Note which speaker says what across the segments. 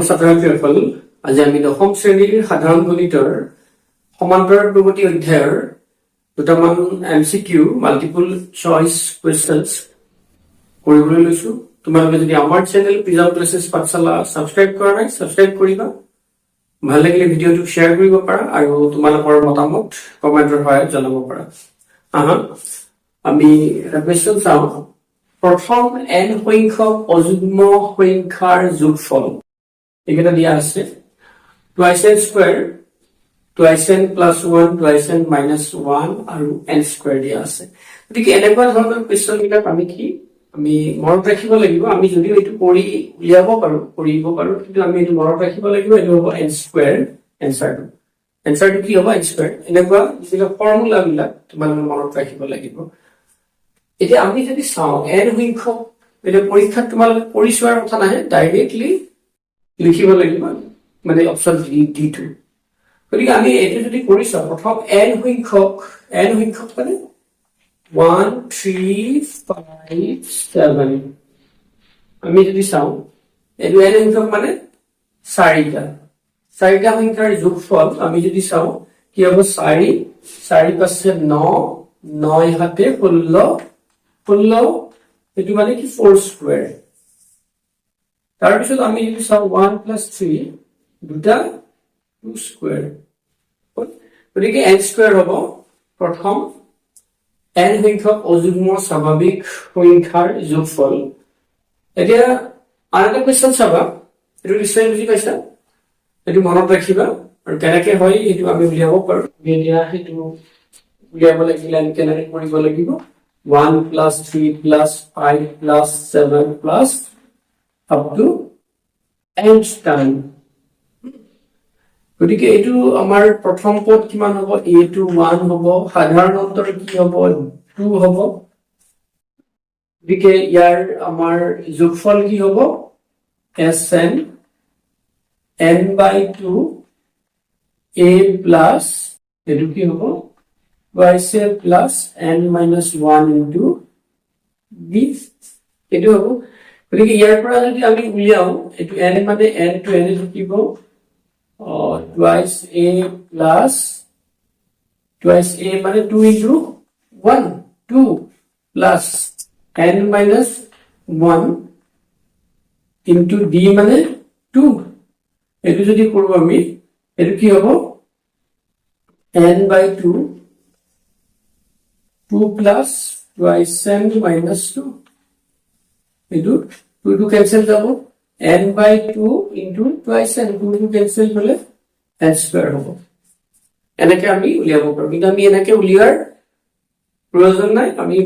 Speaker 1: ছাত্ৰ-ছাত্ৰীসকল, আজি আমি দশম শ্ৰেণীৰ সাধাৰণ গণিতৰ সমান্তৰাল প্ৰগতি অধ্যায়ৰ দুটামান MCQ মাল্টিপল চইচ কুৱেশ্যনছ কৰিবলৈ লৈছো। তোমালোকে যদি আমাৰ চেনেল প্ৰিজাম ক্লাছেছ পাঠশালা সাবস্ক্ৰাইব কৰা নাই, সাবস্ক্ৰাইব কৰিবা। ভাল লাগিলে ভিডিঅ'টো শ্বেয়াৰ কৰিব পাৰা আৰু তোমালোকৰ মতামত কমেন্টৰ সহায়ত জনাব পাৰা। আমি কুৱেশ্যন চাওঁ। প্ৰথম n সংখ্যক অযুগ্ম সংখ্যাৰ যোগফল এইকেইটা দিয়া আছে। 2n square, 2n plus 1, 2n minus 1 আৰু n স্কয়াৰ দিয়া আছে। গতিকে এনেকুৱা ধৰণৰ কুৱেশ্যন বিলাক আমি মনত ৰাখিব লাগিব। আমি যদিও এইটো কৰি উলিয়াব পাৰো, কিন্তু আমি এইটো মনত ৰাখিব লাগিব। এইটো হ'ব n স্কয়াৰ এনসাৰটো কি হ'ব? n square. এনেকুৱা যিবিলাক ফৰ্মুলা বিলাক তোমালোকে মনত ৰাখিব লাগিব। এতিয়া আমি যদি চাওঁ n সংখ্যক, এটা পৰীক্ষাত তোমালোকে কৰি চোৱাৰ কথা নাহে, ডাইৰেক্টলি লিখিব লাগিব, মানে অপচন D2। গতিকে আমি এইটো যদি কৰি চাওঁ, প্ৰথম n সংখ্যক মানে 1 3 5 7 আমি যদি চাওঁ, এইটো n সংখ্যক মানে চাৰিটা সংখ্যাৰ যোগফল আমি যদি চাওঁ কি হ'ব? 4 5 9, 9 7 16 এইটো মানে কি 4 স্কয়াৰ। তাৰপিছত আমি যদি চাওঁ 1 plus 3 দুটা 2 স্কয়াৰ। গতিকে n স্কয়াৰ হ'ব প্ৰথম n সংখ্যক অযুগ্ম স্বাভাৱিক সংখ্যাৰ যোগফল। এতিয়া আৰু এটা কুৱেশ্যন চাবা, এইটো নিশ্চয় বুজি পাইছা, এইটো মনত ৰাখিবা আৰু কেনেকে হয় এইটো আমি উলিয়াব পাৰো। সেইটো উলিয়াব লাগিলে আমি কেনেকে কৰিব লাগিব? 1 plus 3 plus 5 plus 7 plus up to nth time। গতিকে এইটো আমাৰ প্ৰথম পদ কিমান হ'ব? a2 1 হ'ব, সাধাৰণ অন্তৰ কি হ'ব? 2 হ'ব। গতিকে ইয়াৰ আমাৰ যোগফল কি হ'ব? Sn n/2 a plus এইটো কি হ'ব? yc plus n minus 1 into b এইটো হ'ব। গতিকে ইয়াৰ পৰা যদি আমি উলিয়াও, এইটো n মানে n to n থাকিব twice a plus twice a মানে 2 into 1 2 plus n minus 1 into d মানে 2। এইটো যদি কৰো আমি, এইটো কি হ'ব? n/2 2 plus twice n minus 2 এইটো 2 cancel যাব, n/2 into twice n 2 cancel হলে n স্কয়াৰ হ'ব। এনেকে আমি উলিয়াব পাৰো, কিন্তু আমি এনেকে উলিয়াৰ প্ৰয়োজন নাই। আমি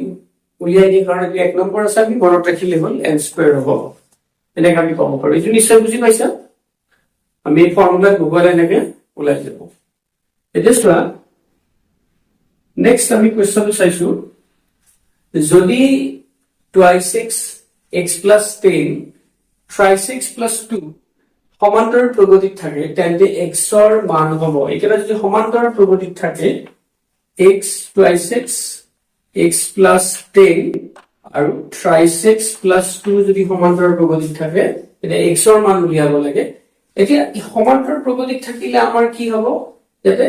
Speaker 1: উলিয়াই দিম কাৰণ এক নম্বৰ আছে, আমি মনত ৰাখিলে হ'ল n স্কয়াৰ হ'ব। এনেকে আমি ক'ব পাৰো। এইটো নিশ্চয় বুজি পাইছা? আমি ফৰ্মুলা গুগলে এনেকে ওলাই যাব। এতিয়া চোৱা, নেক্সট আমি কুৱেশ্যনটো চাইছো। যদি 2i6 x plus 10 3/6 plus 2 সমান্তৰাল প্ৰগতিত থাকে, তেন্তে x ৰ মান হ'ব। একেটা যদি সমান্তৰাল প্ৰগতিত থাকে, x 2i6 x plus 10 আৰু 3/6 plus 2 যদি সমান্তৰাল প্ৰগতিত থাকে, তেতিয়া x ৰ মান উলিয়াব লাগে। এতিয়া সমান্তৰাল প্ৰগতিত থাকিলে আমাৰ কি হ'ব? যাতে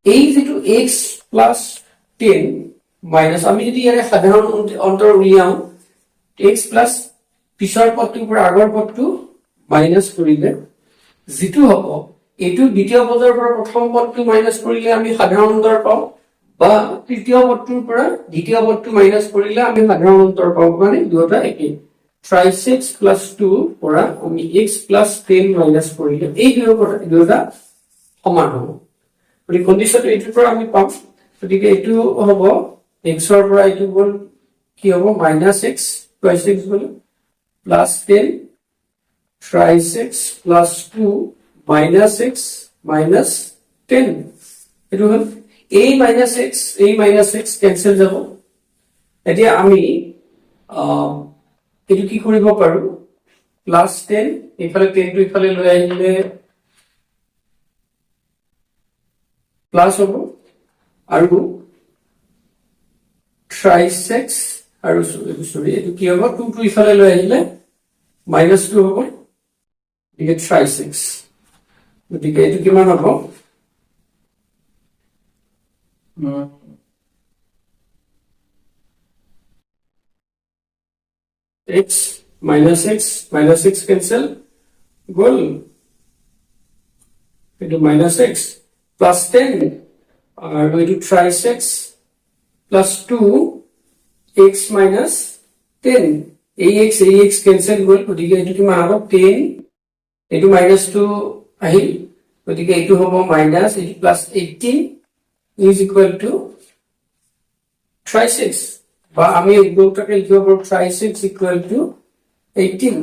Speaker 1: এই যেটো x plus 10 মাইনাস, আমি যদি ইয়াৰে সাধাৰণ অন্তৰ উলিয়াও, x plus পিছৰ পদটোৰ পৰা আগৰ পদটো মাইনাস কৰিলে যেটো হ'ব, এইটো দ্বিতীয় পদৰ পৰা প্ৰথম পদটো মাইনাস কৰিলে আমি সাধাৰণ অন্তৰ পাওঁ, বা তৃতীয় পদটোৰ পৰা দ্বিতীয় পদটো মাইনাস কৰিলে আমি সাধাৰণ অন্তৰ পাওঁ। মানে দুটা একেই। 3/6 plus 2 পৰা আমি x plus 10 মাইনাস কৰিলে এই দুটা সমান হ'ব। গতিকে কন্ডিশনটো এইটোৰ পৰা আমি পাম। গতিকে এইটো হ'ব x ৰ পৰা এইটো গ'ল কি হ'ব? -x 2/6 গ'ল plus 10 3/6 plus 2 -x minus 10 এইটো হ'ল a minus x কেনসেল যাব। এতিয়া আমি এইটো কি কৰিব পাৰো? plus 10 ইফালে 10 টো ইফালে লৈ আহিলে প্লাস হ'ব, আৰু 3/6 আৰু সৰি এইটো কি হ'ব? 2 টো ইফালে লৈ আহিলে -2 হ'ব, গতিকে ট্ৰাই 6 গতিকে এইটো কিমান হ'ব x minus 6 cancel গ'ল এইটো minus x plus 10 আৰু এইটো try 6 plus 2 x minus 10 ax cancel গ'ল গতিকে এইটো কিমান হ'ব 10 এইটো minus 2 আহিল গতিকে এইটো হ'ব minus এইটো plus 18 is equal to try 6 বা আমি দুটাকে লিখিব পাৰো try 6 equal to 18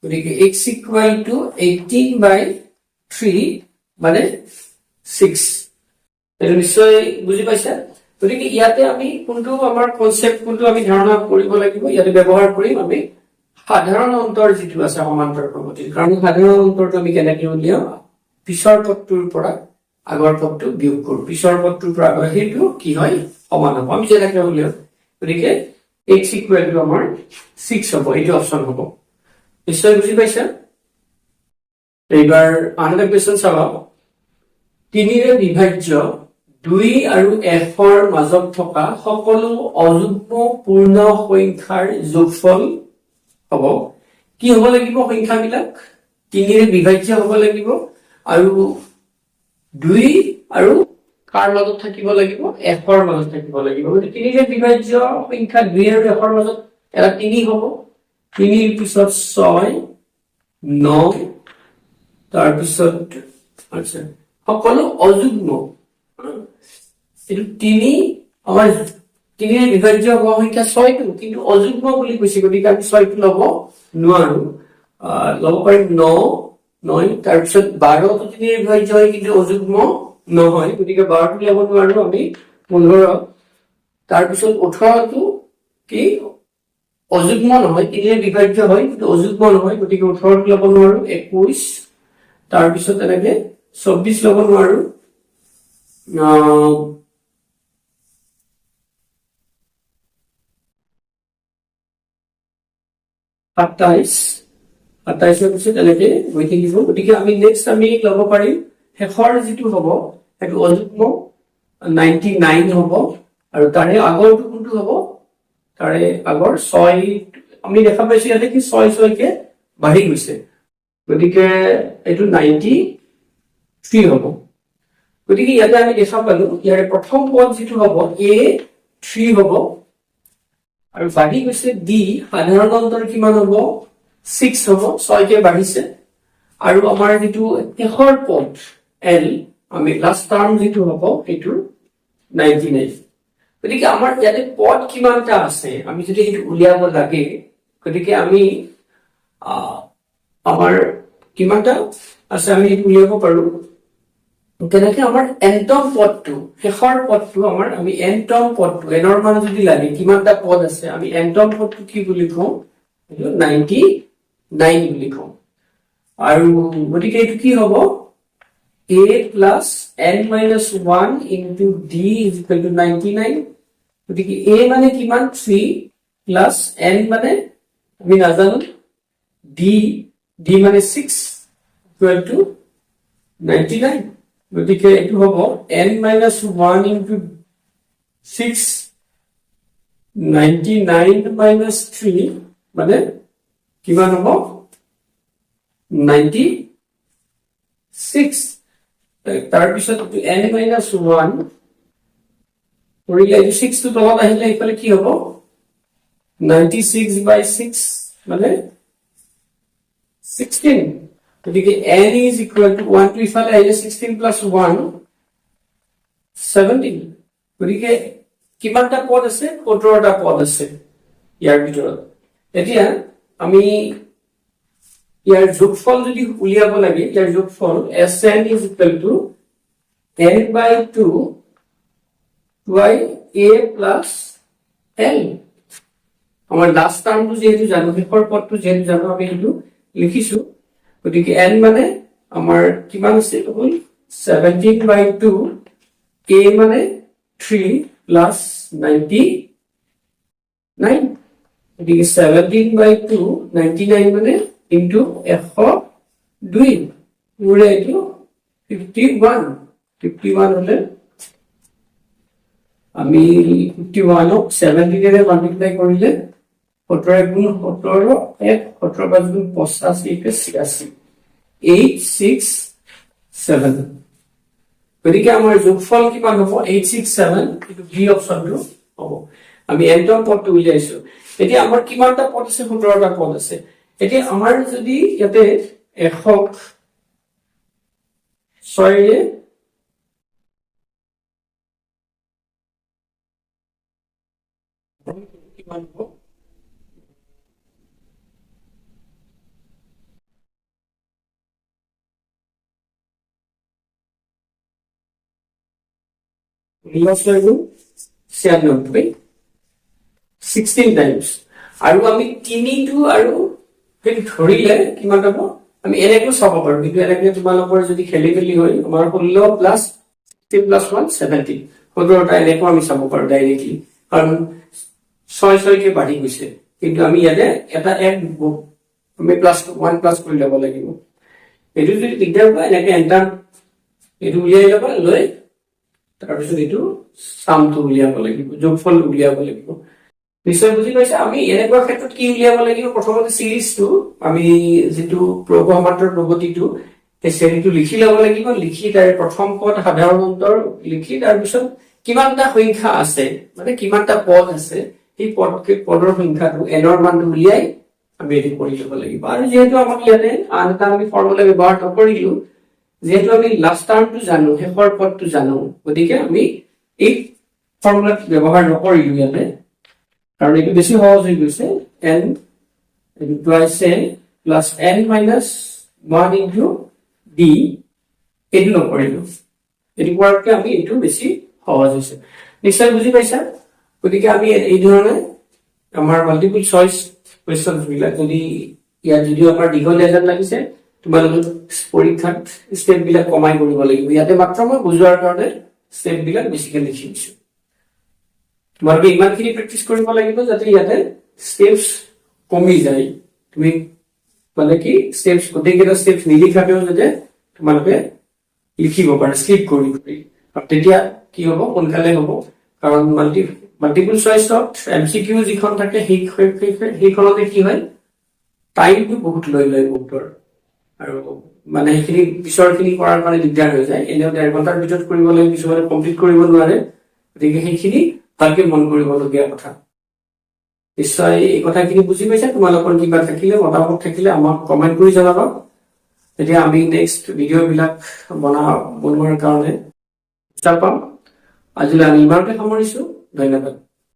Speaker 1: গতিকে x equal to 18 by 3 মানে 6 এটা নিশ্চয় বুজি পাইছা গতিকে ইয়াতে আমি কোনটো আমাৰ কনসেপ্ট কোনটো আমি ধাৰণা কৰিব লাগিব ইয়াতে ব্যৱহাৰ কৰিম আমি সাধাৰণ অন্তৰ যিটো আছে সমান্তৰ ক্ৰমটিৰ কাৰণ সাধাৰণ অন্তৰটো আমি কেনেকৈ উলিয়াম পিছৰ পদটোৰ পৰা আগৰ পদটো বিয়োগ কৰো পিছৰ পদটোৰ পৰা আগৰ হেইটো কি হয় সমান হ'ব আমি যেনেকৈ উলিয়াম গতিকে x equal to আমাৰ 6 হ'ব এইটো অপচন হ'ব নিশ্চয় বুজি পাইছা এইবাৰ আনটো কোৱেশ্চন চাবা 3 ৰে বিভাজ্য 2 আৰু f ৰ মাজত থকা সকলো অযুগ্ম পূৰ্ণ সংখ্যাৰ যোগফল হ'ব কি হ'ব লাগিব সংখ্যাবিলাক 3 ৰে বিভাজ্য হ'ব লাগিব আৰু 2 আৰু কাৰ মাজত থাকিব লাগিব f ৰ মাজত থাকিব লাগিব গতিকে 3 ৰে বিভাজ্য সংখ্যা 2 আৰু f ৰ মাজত এটা 3 হ'ব 3 ৰ পিছত 6 9 তাৰ পিছত আচ্ছা সকলো অযুগ্ম এইটো 3 আমাৰ 3 ৰে বিভাজ্য হোৱা সংখ্যা 6 টো কিন্তু অযুগ্ম বুলি কৈছে গতিকে আমি 6 টো ল'ব নোৱাৰো ল'ব পাৰিম 9 9 তাৰ পিছত 12 টো 3 ৰে বিভাজ্য হয় কিন্তু অযুগ্ম নহয় গতিকে 12 টো ল'ব নোৱাৰো আমি 15 তাৰ পিছত 18 টো কি অযুগ্ম নহয় 3 ৰে বিভাজ্য হয় কিন্তু অযুগ্ম নহয় গতিকে 18 টো ল'ব নোৱাৰো 21 তাৰ পিছত এনেকে 24 ল'ব নোৱাৰো 27 ৰ পিছত এনেকে গৈ থাকিব গতিকে আমি নেক্সট আমি ল'ব পাৰিম শেষৰ যিটো হ'ব সেইটো অযুগ্ম 99 হ'ব আৰু তাৰে আগৰটো কোনটো হ'ব তাৰে আগৰ 6 আমি দেখা পাইছো ইয়াতে কি 6 কে বাঢ়ি গৈছে গতিকে এইটো 93 হ'ব গতিকে ইয়াতে আমি দেখা পালো ইয়াৰে প্ৰথম পদ যিটো হ'ব a 3 হ'ব আৰু বাঢ়ি গৈছে d সাধাৰণ অন্তৰ কিমান হ'ব 6 হ'ব 6 কে বাঢ়িছে আৰু আমাৰ যিটো শেষৰ পদ l আমি লাষ্ট টাৰ্ম যিটো হ'ব এইটো 99 গতিকে আমাৰ ইয়াতে পদ কিমানটা আছে আমি যদি এইটো উলিয়াব লাগে গতিকে আমি আমাৰ কিমানটা আছে আমি এইটো উলিয়াব পাৰো কেনেকৈ আমাৰ nতম পদটো শেষৰ পদটো আমাৰ আমি nতম পদটো nৰ মান যদি লাগে কিমানটা পদ আছে আমি nতম পদটো কি বুলি কওঁ এইটো 99 বুলি কওঁ আৰু গতিকে এইটো কি হ'ব a plus n minus 1 into d is equal to 99 গতিকে a মানে কিমান 3 plus n মানে আমি নাজানো d মানে 6 equal to 99 গতিকে এইটো হ'ব n minus 1 into 6 99 minus 3 মানে কিমান হ'ব 96 তাৰ পিছত n minus 1 কৰিলে 6 টো তলত আহিলে ইফালে কি হ'ব 96 by 6 মানে 16 গতিকে n is equal to 1 to ইফালে আহিলে 16 plus 1 17 গতিকে কিমানটা পদ আছে 17টা পদ আছে ইয়াৰ ভিতৰত এতিয়া আমি ইয়াৰ যোগফল যদি উলিয়াব লাগে ইয়াৰ যোগফল Sn is equal to n by 2 by a plus l আমাৰ লাষ্ট টাৰ্মটো যেহেতু জানো শেষৰ পদটো যেহেতু জানো আমি এইটো লিখিছো গতিকে n মানে আমাৰ কিমান আছে হ'ল 17 by 2 a মানে 3 plus 99 গতিকে 17 by 2 99 মানে into 100 2 মোৰে এইটো 51 হলে আমি 51ক 17 ৰে মাল্টিপ্লাই কৰিলে 17 গুণ 17 1 17 5 গুণ 85 86 867 গতিকে আমাৰ যোগফল কিমান হ'ব 867 এটো বি অপচনটো হ'ব আমি এন্টৰ পদটো উলিয়াইছো এতিয়া আমাৰ কিমানটা পদ আছে 17টা পদ আছে এতিয়া আমাৰ যদি ইয়াতে 100ক 6 ৰে কিমান হ'ব লস হৈ গ'ল 96 16 টাইমছ আৰু আমি 3 টো আৰু হেৰি ধৰিলে কিমান হ'ব আমি এনেকৈ চাব পাৰো কিন্তু এনেকৈ তোমালোকৰ যদি খেলি মেলি হয় আমাৰ 16 প্লাস 16 প্লাস 1 17 17টা এনেকৈ আমি চাব পাৰো ডাইৰেক্টলি কাৰণ 6 কে বাঢ়ি গৈছে কিন্তু আমি ইয়াতে এটা এক আমি প্লাস 1 প্লাস কৰি ল'ব লাগিব এইটো যদি দিগদাৰ হয় এনেকৈ এন্টাৰ এইটো উলিয়াই ল'বা লৈ তাৰপিছত এইটো সামটো উলিয়াব লাগিব যোগফল উলিয়াব লাগিব নিশ্চয় বুজি পাইছে আমি এনেকুৱা ক্ষেত্ৰত কি উলিয়াব লাগিব প্ৰথমতে সিৰিজটো আমি যেটো সমান্তৰাল প্ৰগতিটো এই শ্ৰেণীটো লিখি ল'ব লাগিব লিখি তাৰ প্ৰথম পদ সাধাৰণ অন্তৰ লিখি তাৰ পিছত কিমানটা সংখ্যা আছে মানে কিমানটা পদ আছে এই পদৰ সংখ্যাটো n ৰ মানটো উলিয়াই আমি এটো কৰি ল'ব লাগিব আৰু যেহেতু আমাক ইয়াতে আনটা আমি ফৰ্মুলা ব্যৱহাৰ নকৰিলো যেহেতু আমি লাস্ট টাৰ্মটো জানো শেষৰ পদটো জানো গতিকে আমি এই ফৰ্মুলা ব্যৱহাৰ নকৰিলো ইয়াতে কাৰণ এইটো বেছি সহজ হৈ গৈছে n plus n plus n minus 1 into d এইটো নকৰিলো এইটো কৰাতকে আমি এইটো বেছি সহজ হৈছে নিশ্চয় বুজি পাইছা গতিকে আমি এই ধৰণে আমাৰ মাল্টিপল চইচ কোৱেশ্চনছ বিলাক যদি ইয়াত যদি আমাৰ দীঘলীয়া যেন লাগিছে তোমালোকে পৰীক্ষাত স্টেপ বিলাক কমাই কৰিব লাগিব ইয়াতে মাত্ৰ মই বুজোৱাৰ কাৰণে স্টেপ বিলাক বেছিকৈ লিখি দিছো তোমালোকে ইমানখিনি প্ৰেক্টিস কৰিব লাগিব যাতে ইয়াতে স্টেপস কমি যায় তুমি মানে কি স্টেপস গোটেইকেইটা স্টেপস নিলিখাতেও যাতে তোমালোকে লিখিব পাৰা স্কিপ কৰি আৰু তেতিয়া কি হ'ব সোনকালে হ'ব কাৰণ মাল্টিপল চইচত এমসিকিউ যিখন থাকে সেইখনতে কি হয় টাইমটো বহুত লৈ উত্তৰ আৰু মানে সেইখিনি পিছৰখিনি কৰাৰ কাৰণে দিগদাৰ হৈ যায় এনেও 1.5 ঘণ্টাৰ ভিতৰত কৰিব লাগে কিছুমানে কমপ্লিট কৰিব নোৱাৰে গতিকে সেইখিনি ভালকে মন কৰিবলগীয়া কথা নিশ্চয় এই কথাখিনি বুজি পাইছা তোমালোকৰ কিবা থাকিলে মতামত থাকিলে আমাক কমেন্ট কৰি জনাবা তেতিয়া আমি নেক্সট ভিডিও বিলাক বনোৱাৰ কাৰণে চাপাম আজিলৈ আমি ইমানতে সামৰিছো ধন্যবাদ